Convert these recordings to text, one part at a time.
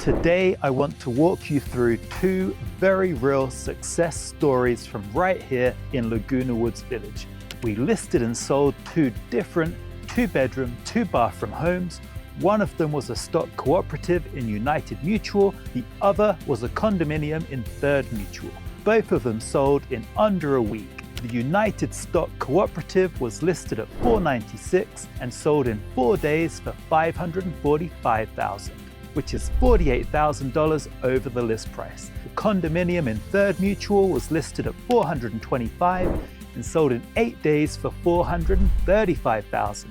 Today, I want to walk you through two very real success stories from right here in Laguna Woods Village. We listed and sold two different 2-bedroom, 2-bathroom homes. One of them was a stock cooperative in United Mutual. The other was a condominium in Third Mutual. Both of them sold in under a week. The United Stock Cooperative was listed at $496 and sold in 4 days for $545,000, which is $48,000 over the list price. The condominium in Third Mutual was listed at $425 and sold in 8 days for $435,000.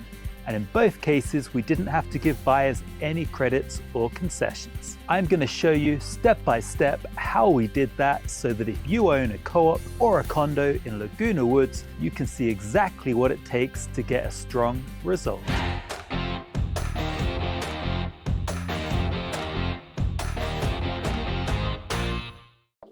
And in both cases, we didn't have to give buyers any credits or concessions. I'm going to show you step by step how we did that so that if you own a co-op or a condo in Laguna Woods, you can see exactly what it takes to get a strong result.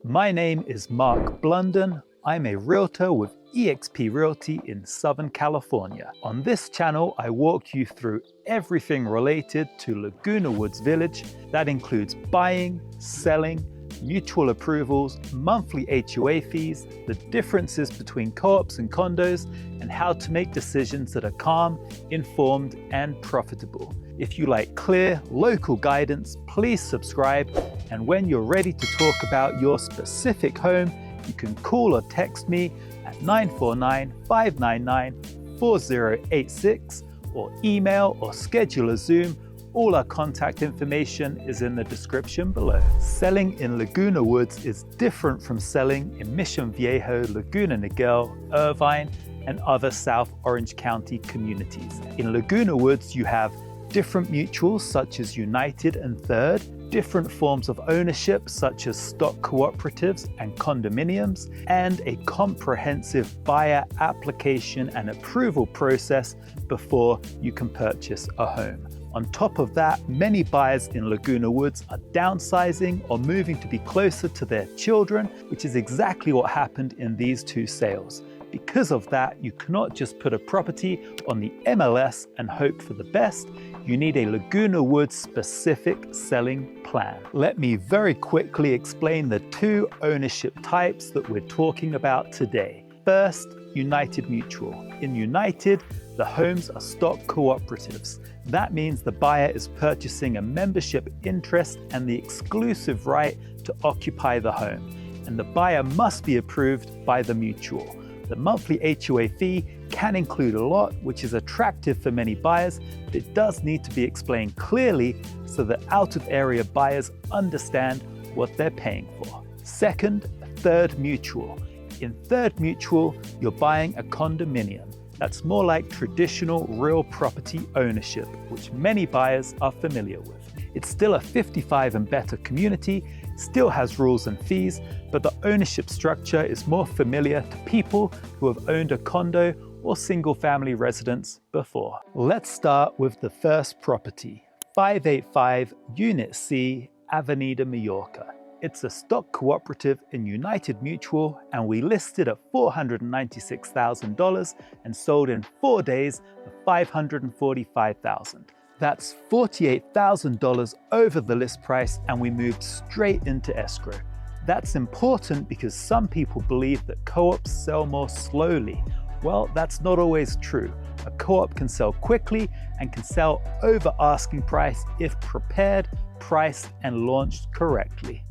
My name is Mark Blunden. I'm a realtor with eXp Realty in Southern California. On this channel, I walk you through everything related to Laguna Woods Village. That includes buying, selling, mutual approvals, monthly HOA fees, the differences between co-ops and condos, and how to make decisions that are calm, informed, and profitable. If you like clear, local guidance, please subscribe. And when you're ready to talk about your specific home, you can call or text me at 949-599-4086 or email or schedule a Zoom. All our contact information is in the description below. Selling in Laguna Woods is different from selling in Mission Viejo, Laguna Niguel, Irvine, and other South Orange County communities. In Laguna Woods, you have different mutuals such as United and Third, different forms of ownership such as stock cooperatives and condominiums, and a comprehensive buyer application and approval process before you can purchase a home. On top of that, many buyers in Laguna Woods are downsizing or moving to be closer to their children, which is exactly what happened in these two sales. Because of that, you cannot just put a property on the MLS and hope for the best. You need a Laguna Woods specific selling plan. Let me very quickly explain the two ownership types that we're talking about today. First, United Mutual. In United, the homes are stock cooperatives. That means the buyer is purchasing a membership interest and the exclusive right to occupy the home, and the buyer must be approved by the mutual. The monthly HOA fee can include a lot, which is attractive for many buyers, but it does need to be explained clearly so that out-of-area buyers understand what they're paying for. Second, Third Mutual. In Third Mutual, you're buying a condominium. That's more like traditional real property ownership, which many buyers are familiar with. It's still a 55 and better community, still has rules and fees, but the ownership structure is more familiar to people who have owned a condo or single family residence before. Let's start with the first property, 585 Unit C, Avenida Mallorca. It's a stock cooperative in United Mutual, and we listed at $496,000 and sold in 4 days for $545,000. That's $48,000 over the list price, and we moved straight into escrow. That's important because some people believe that co-ops sell more slowly. Well, that's not always true. A co-op can sell quickly and can sell over asking price if prepared, priced, and launched correctly.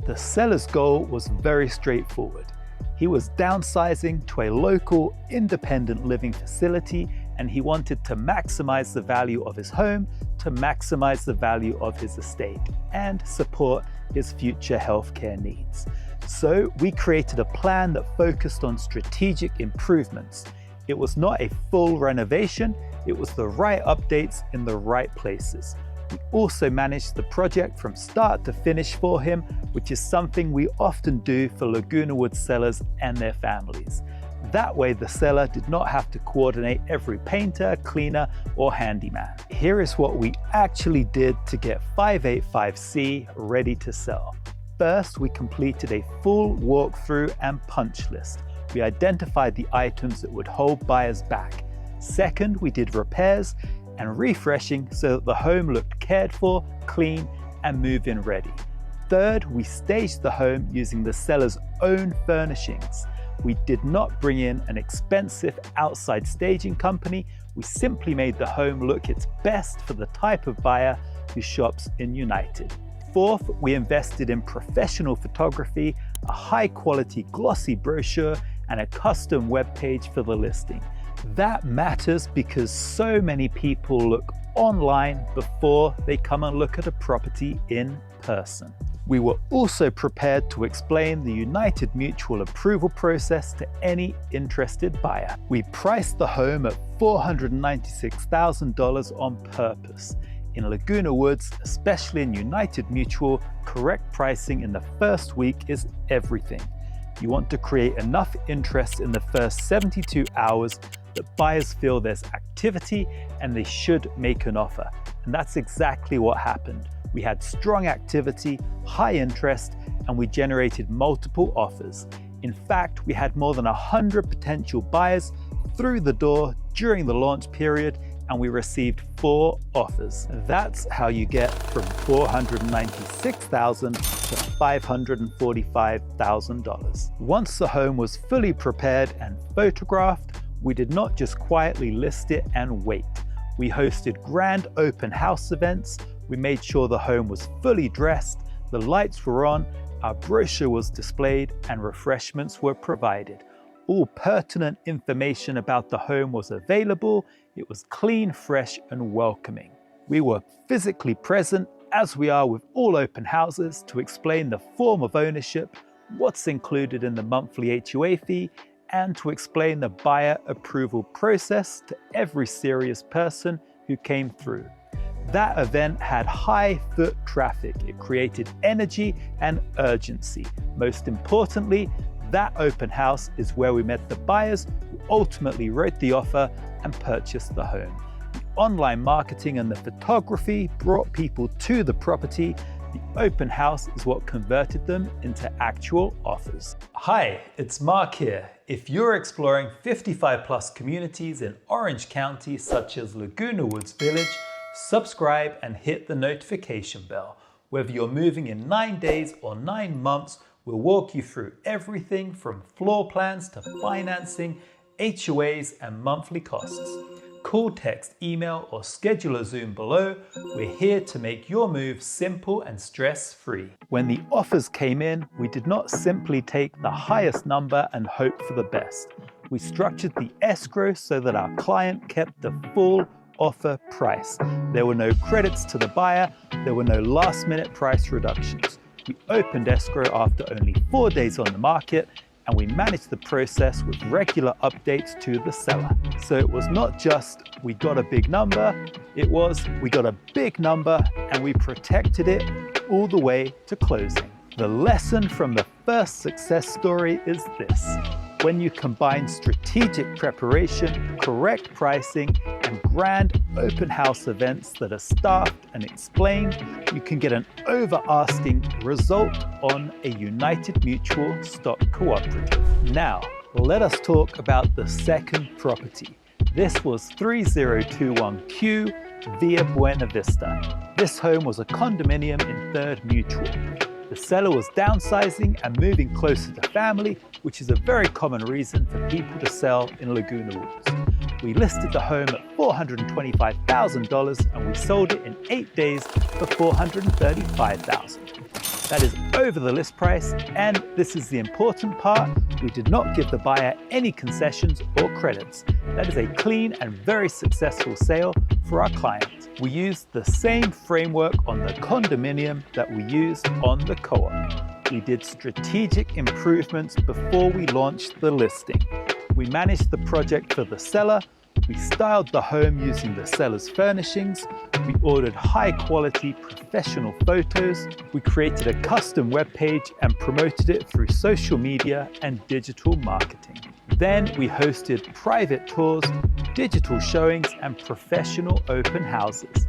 The seller's goal was very straightforward. He was downsizing to a local independent living facility, and he wanted to maximize the value of his home, to maximize the value of his estate, and support his future healthcare needs. So we created a plan that focused on strategic improvements. It was not a full renovation, it was the right updates in the right places. We also managed the project from start to finish for him, which is something we often do for Laguna Woods sellers and their families. That way, the seller did not have to coordinate every painter, cleaner, or handyman. Here is what we actually did to get 585C ready to sell. First, we completed a full walkthrough and punch list. We identified the items that would hold buyers back. Second, we did repairs and refreshing so that the home looked cared for, clean, and move-in ready. Third, we staged the home using the seller's own furnishings. We did not bring in an expensive outside staging company. We simply made the home look its best for the type of buyer who shops in United. Fourth, we invested in professional photography, a high-quality glossy brochure, and a custom web page for the listing. That matters because so many people look online before they come and look at a property in person. We were also prepared to explain the United Mutual approval process to any interested buyer. We priced the home at $496,000 on purpose. In Laguna Woods, especially in United Mutual, correct pricing in the first week is everything. You want to create enough interest in the first 72 hours that buyers feel there's activity and they should make an offer. And that's exactly what happened. We had strong activity, high interest, and we generated multiple offers. In fact, we had more than 100 potential buyers through the door during the launch period, and we received 4 offers. That's how you get from $496,000 to $545,000. Once the home was fully prepared and photographed, we did not just quietly list it and wait. We hosted grand open house events. We made sure the home was fully dressed, the lights were on, our brochure was displayed, and refreshments were provided. All pertinent information about the home was available. It was clean, fresh, and welcoming. We were physically present, as we are with all open houses, to explain the form of ownership, what's included in the monthly HOA fee, and to explain the buyer approval process to every serious person who came through. That event had high foot traffic. It created energy and urgency. Most importantly, that open house is where we met the buyers who ultimately wrote the offer and purchased the home. The online marketing and the photography brought people to the property. The open house is what converted them into actual offers. Hi, it's Mark here. If you're exploring 55+ communities in Orange County, such as Laguna Woods Village, subscribe and hit the notification bell. Whether you're moving in 9 days or 9 months, we'll walk you through everything from floor plans to financing, HOAs, and monthly costs. Call, text, email, or schedule a Zoom below. We're here to make your move simple and stress-free. When the offers came in, we did not simply take the highest number and hope for the best. We structured the escrow so that our client kept the full offer price. There were no credits to the buyer. There were no last-minute price reductions. We opened escrow after only 4 days on the market, and we managed the process with regular updates to the seller. So it was not just we got a big number, it was we got a big number and we protected it all the way to closing. The lesson from the first success story is this: when you combine strategic preparation, correct pricing, and grand open house events that are staffed and explained, you can get an over-asking result on a United Mutual stock cooperative. Now, let us talk about the second property. This was 3021Q Via Buena Vista. This home was a condominium in Third Mutual. The seller was downsizing and moving closer to family, which is a very common reason for people to sell in Laguna Woods. We listed the home at $425,000 and we sold it in 8 days for $435,000. That is over the list price, and this is the important part: we did not give the buyer any concessions or credits. That is a clean and very successful sale for our client. We used the same framework on the condominium that we used on the co-op. We did strategic improvements before we launched the listing. We managed the project for the seller. We styled the home using the seller's furnishings. We ordered high-quality professional photos. We created a custom web page and promoted it through social media and digital marketing. Then we hosted private tours, digital showings, and professional open houses.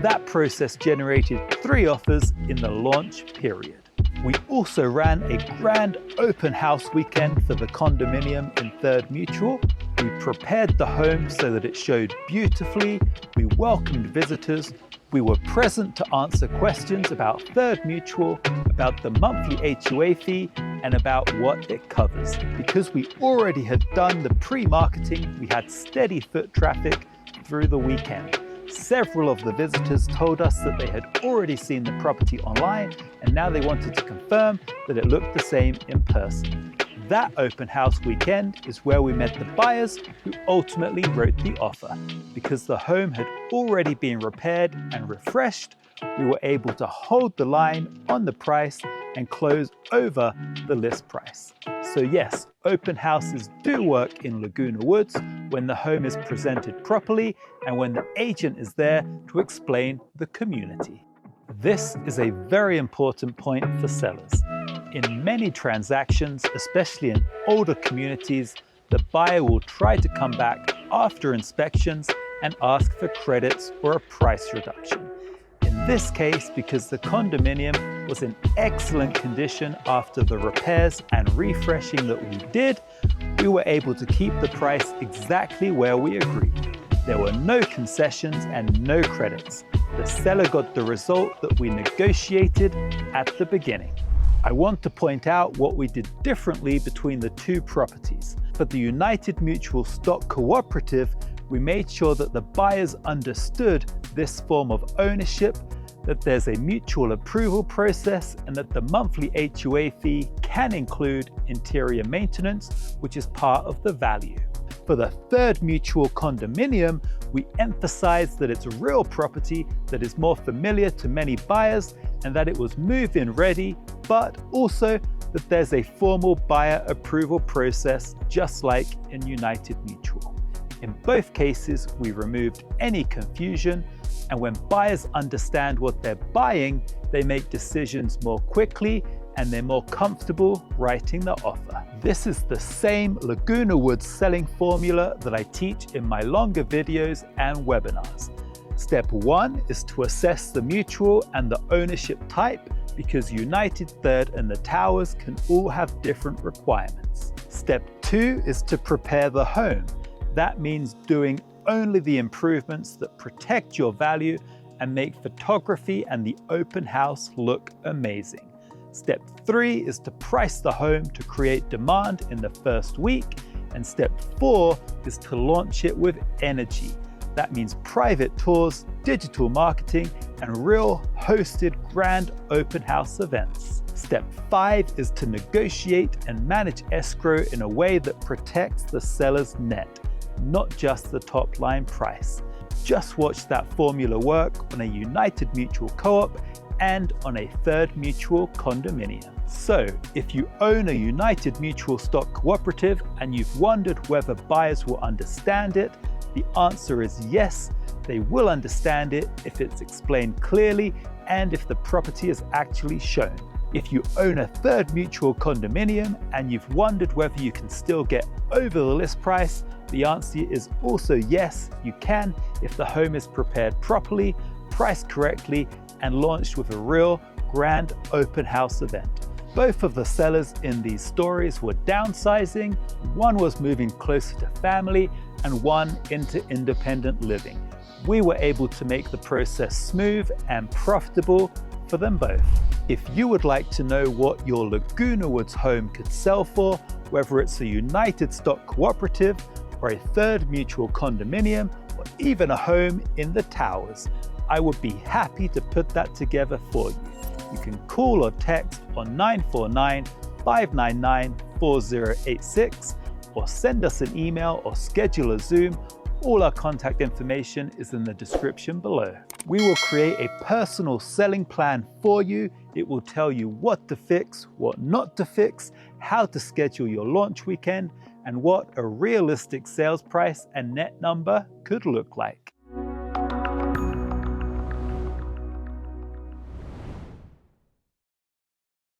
That process generated 3 offers in the launch period. We also ran a grand open house weekend for the condominium in Third Mutual. We prepared the home so that it showed beautifully, we welcomed visitors, we were present to answer questions about Third Mutual, about the monthly HOA fee, and about what it covers. Because we already had done the pre-marketing, we had steady foot traffic through the weekend. Several of the visitors told us that they had already seen the property online and now they wanted to confirm that it looked the same in person. That open house weekend is where we met the buyers who ultimately wrote the offer. Because the home had already been repaired and refreshed, we were able to hold the line on the price and close over the list price. So yes, open houses do work in Laguna Woods when the home is presented properly and when the agent is there to explain the community. This is a very important point for sellers. In many transactions, especially in older communities, the buyer will try to come back after inspections and ask for credits or a price reduction. In this case, because the condominium was in excellent condition after the repairs and refreshing that we did, we were able to keep the price exactly where we agreed. There were no concessions and no credits. The seller got the result that we negotiated at the beginning. I want to point out what we did differently between the two properties. For the United Mutual Stock Cooperative, we made sure that the buyers understood this form of ownership, that there's a mutual approval process, and that the monthly HOA fee can include interior maintenance, which is part of the value. For the Third Mutual condominium, we emphasized that it's a real property that is more familiar to many buyers and that it was move-in ready, but also that there's a formal buyer approval process just like in United Mutual. In both cases, we removed any confusion, and when buyers understand what they're buying, they make decisions more quickly and they're more comfortable writing the offer. This is the same Laguna Woods selling formula that I teach in my longer videos and webinars. Step 1 is to assess the mutual and the ownership type, because United Third and the Towers can all have different requirements. Step 2 is to prepare the home. That means doing only the improvements that protect your value and make photography and the open house look amazing. Step 3 is to price the home to create demand in the first week. And step 4 is to launch it with energy. That means private tours, digital marketing, and real hosted grand open house events. Step 5 is to negotiate and manage escrow in a way that protects the seller's net, not just the top line price. Just watch that formula work on a United Mutual co-op and on a Third Mutual condominium. So, if you own a United Mutual stock cooperative and you've wondered whether buyers will understand it, the answer is yes, they will understand it if it's explained clearly and if the property is actually shown. If you own a Third Mutual condominium and you've wondered whether you can still get over the list price, the answer is also yes, you can if the home is prepared properly, priced correctly, and launched with a real grand open house event. Both of the sellers in these stories were downsizing. One was moving closer to family and one into independent living. We were able to make the process smooth and profitable for them both. If you would like to know what your Laguna Woods home could sell for, whether it's a United Stock Cooperative or a Third Mutual condominium, or even a home in the Towers, I would be happy to put that together for you. You can call or text on 949-599-4086 or send us an email or schedule a Zoom. All our contact information is in the description below. We will create a personal selling plan for you. It will tell you what to fix, what not to fix, how to schedule your launch weekend, and what a realistic sales price and net number could look like.